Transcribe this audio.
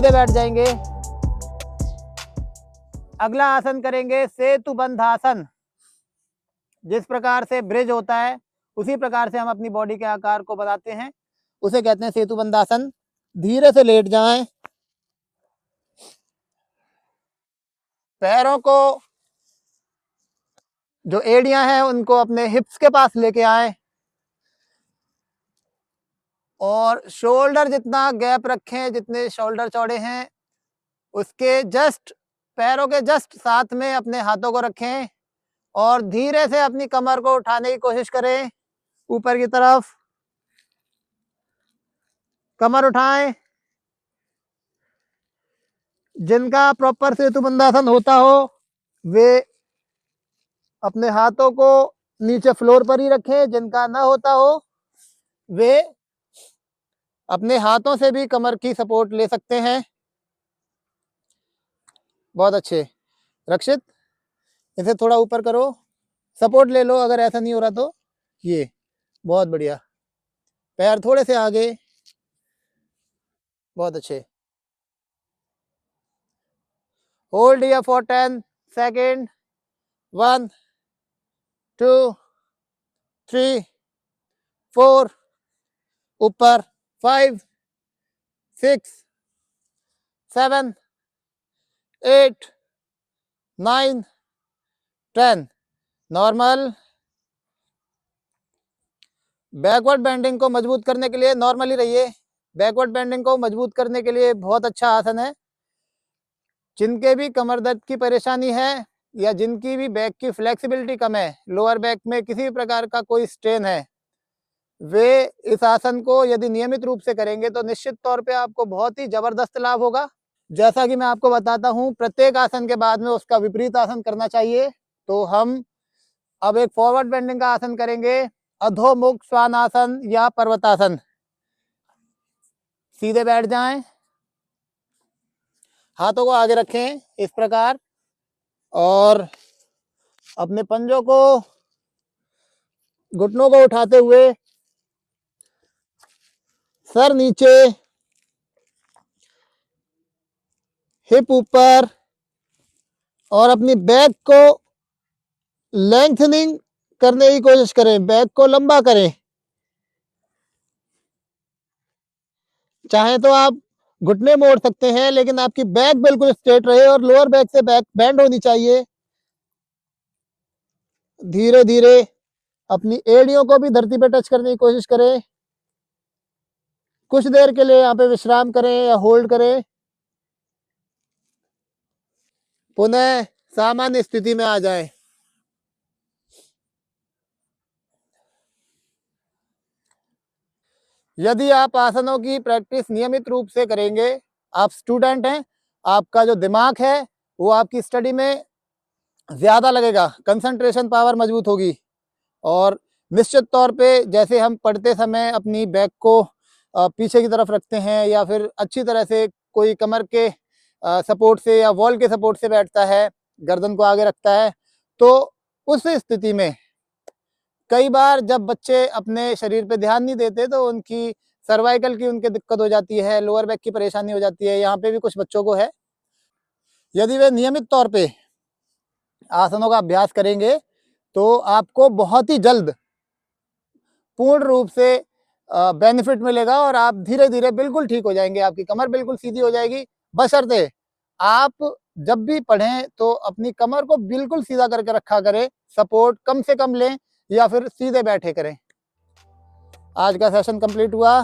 सीधे बैठ जाएंगे। अगला आसन करेंगे सेतु बंधासन। जिस प्रकार से ब्रिज होता है उसी प्रकार से हम अपनी बॉडी के आकार को बनाते हैं, उसे कहते हैं सेतु बंधासन। धीरे से लेट जाएं, पैरों को जो एड़ियां हैं उनको अपने हिप्स के पास लेके आए और शोल्डर जितना गैप रखें, जितने शोल्डर चौड़े हैं उसके जस्ट, पैरों के जस्ट साथ में अपने हाथों को रखें और धीरे से अपनी कमर को उठाने की कोशिश करें ऊपर की तरफ। कमर उठाएं। जिनका प्रॉपर सेतु बंधासन होता हो वे अपने हाथों को नीचे फ्लोर पर ही रखें, जिनका ना होता हो वे अपने हाथों से भी कमर की सपोर्ट ले सकते हैं। बहुत अच्छे। रक्षित, इसे थोड़ा ऊपर करो, सपोर्ट ले लो अगर ऐसा नहीं हो रहा तो। ये बहुत बढ़िया। पैर थोड़े से आगे। बहुत अच्छे। Hold here for 10 second. 1 2 3 4, ऊपर 5 6 7 8 9 10। नॉर्मल। बैकवर्ड बेंडिंग को मजबूत करने के लिए नॉर्मली रहिए। बैकवर्ड बेंडिंग को मजबूत करने के लिए बहुत अच्छा आसन है। जिनके भी कमर दर्द की परेशानी है या जिनकी भी बैक की फ्लेक्सिबिलिटी कम है, लोअर बैक में किसी भी प्रकार का कोई स्ट्रेन है, वे इस आसन को यदि नियमित रूप से करेंगे तो निश्चित तौर पे आपको बहुत ही जबरदस्त लाभ होगा। जैसा कि मैं आपको बताता हूं, प्रत्येक आसन के बाद में उसका विपरीत आसन करना चाहिए। तो हम अब एक फॉरवर्ड बेंडिंग का आसन करेंगे, अधोमुख श्वानासन या पर्वतासन। सीधे बैठ जाएं, हाथों को आगे रखें इस प्रकार और अपने पंजों को, घुटनों को उठाते हुए सर नीचे, हिप ऊपर और अपनी बैक को लेंथनिंग करने की कोशिश करें, बैक को लंबा करें। चाहे तो आप घुटने मोड़ सकते हैं लेकिन आपकी बैक बिल्कुल स्ट्रेट रहे और लोअर बैक से बैक बेंड होनी चाहिए। धीरे धीरे अपनी एड़ियों को भी धरती पे टच करने की कोशिश करें। कुछ देर के लिए यहाँ पे विश्राम करें या होल्ड करें, पुनः सामान्य स्थिति में आ जाएं। यदि आप आसनों की प्रैक्टिस नियमित रूप से करेंगे, आप स्टूडेंट हैं, आपका जो दिमाग है वो आपकी स्टडी में ज़्यादा लगेगा, कंसंट्रेशन पावर मजबूत होगी और निश्चित तौर पे जैसे हम पढ़ते समय अपनी बैक को पीछे की तरफ रखते हैं या फिर अच्छी तरह से कोई कमर के सपोर्ट से या वॉल के सपोर्ट से बैठता है, गर्दन को आगे रखता है, तो उस स्थिति में कई बार जब बच्चे अपने शरीर पे ध्यान नहीं देते तो उनकी सर्वाइकल की उनके दिक्कत हो जाती है, लोअर बैक की परेशानी हो जाती है। यहाँ पे भी कुछ बच्चों को है। यदि वे नियमित तौर पे आसनों का अभ्यास करेंगे तो आपको बहुत ही जल्द पूर्ण रूप से बेनिफिट मिलेगा और आप धीरे धीरे बिल्कुल ठीक हो जाएंगे। आपकी कमर बिल्कुल सीधी हो जाएगी, बशर्ते आप जब भी पढ़ें तो अपनी कमर को बिल्कुल सीधा करके रखा करें, सपोर्ट कम से कम लें या फिर सीधे बैठे करें। आज का सेशन कंप्लीट हुआ।